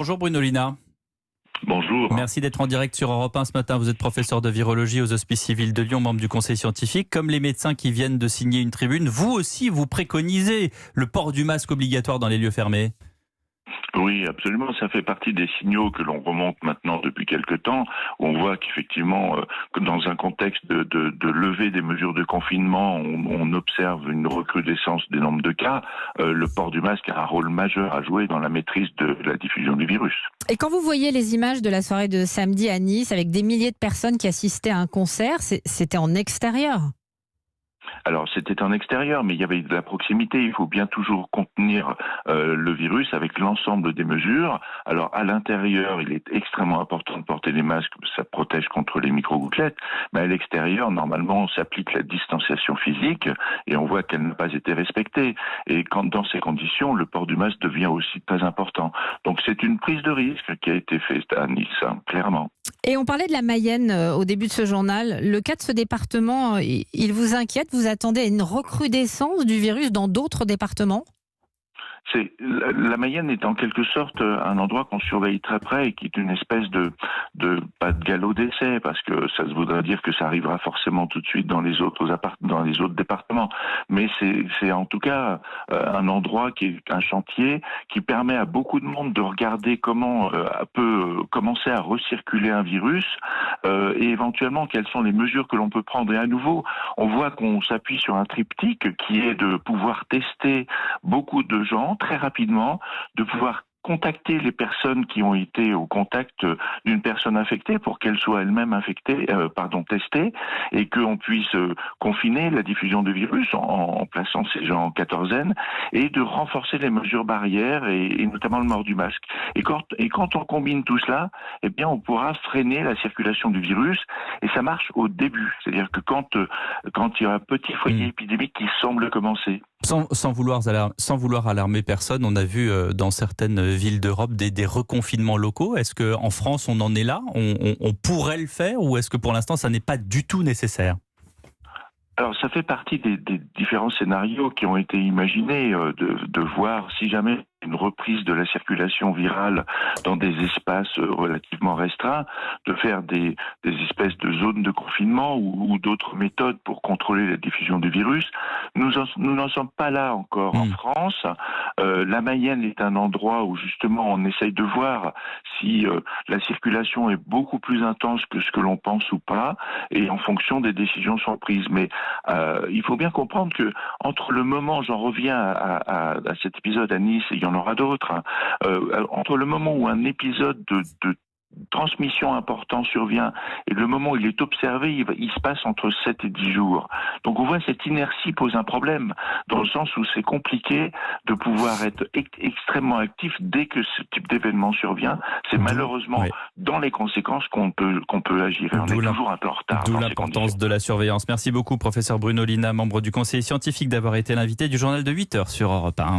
Bonjour Bruno Lina. Bonjour. Merci d'être en direct sur Europe 1 ce matin. Vous êtes professeur de virologie aux Hospices civils de Lyon, membre du conseil scientifique. Comme les médecins qui viennent de signer une tribune, vous aussi, vous préconisez le port du masque obligatoire dans les lieux fermés. Oui, absolument. Ça fait partie des signaux que l'on remonte maintenant depuis quelque temps. Où on voit qu'effectivement, que dans un contexte de levée des mesures de confinement, on observe une recrudescence des nombres de cas. Le port du masque a un rôle majeur à jouer dans la maîtrise de la diffusion du virus. Et quand vous voyez les images de la soirée de samedi à Nice, avec des milliers de personnes qui assistaient à un concert, c'était en extérieur? Alors c'était en extérieur, mais il y avait de la proximité. Il faut bien toujours contenir le virus avec l'ensemble des mesures. Alors à l'intérieur, il est extrêmement important de porter les masques, ça protège contre les micro-gouttelettes. Mais à l'extérieur, normalement, on s'applique la distanciation physique et on voit qu'elle n'a pas été respectée. Et quand dans ces conditions, le port du masque devient aussi très important. Donc c'est une prise de risque qui a été faite à Nice, clairement. Et on parlait de la Mayenne au début de ce journal. Le cas de ce département, il vous inquiète? Vous attendez à une recrudescence du virus dans d'autres départements? La Mayenne est en quelque sorte un endroit qu'on surveille très près et qui est une espèce pas de galop d'essai, parce que ça voudrait dire que ça arrivera forcément tout de suite dans les autres départements. Mais c'est en tout cas un endroit qui est un chantier qui permet à beaucoup de monde de regarder comment peut commencer à recirculer un virus et éventuellement quelles sont les mesures que l'on peut prendre. Et à nouveau, on voit qu'on s'appuie sur un triptyque qui est de pouvoir tester beaucoup de gens très rapidement, de pouvoir contacter les personnes qui ont été au contact d'une personne infectée pour qu'elle soit elle-même testée, et qu'on puisse confiner la diffusion du virus en plaçant ces gens en quatorzaine, et de renforcer les mesures barrières et notamment le port du masque. Et quand on combine tout cela, eh bien on pourra freiner la circulation du virus, et ça marche au début. C'est-à-dire que quand il y a un petit foyer épidémique qui semble commencer. Sans vouloir alarmer personne, on a vu dans certaines villes d'Europe des reconfinements locaux. Est-ce qu'en France, on en est là? On pourrait le faire, ou est-ce que pour l'instant, ça n'est pas du tout nécessaire? Alors ça fait partie des différents scénarios qui ont été imaginés, de voir si jamais une reprise de la circulation virale dans des espaces relativement restreints, de faire des espèces de zones de confinement ou d'autres méthodes pour contrôler la diffusion du virus. Nous n'en sommes pas là encore en France. La Mayenne est un endroit où justement on essaye de voir si la circulation est beaucoup plus intense que ce que l'on pense ou pas, et en fonction des décisions sont prises. Mais il faut bien comprendre que entre le moment, j'en reviens à cet épisode à Nice, et il y en aura d'autres, entre le moment où un épisode de transmission important survient et le moment où il est observé, il se passe entre 7 et 10 jours. Donc on voit cette inertie pose un problème, dans le sens où c'est compliqué de pouvoir être extrêmement actif dès que ce type d'événement survient. C'est malheureusement dans les conséquences qu'on peut agir. Et on est toujours un peu en retard. D'où l'importance de la surveillance. Merci beaucoup, professeur Bruno Lina, membre du conseil scientifique, d'avoir été l'invité du journal de 8h sur Europe 1.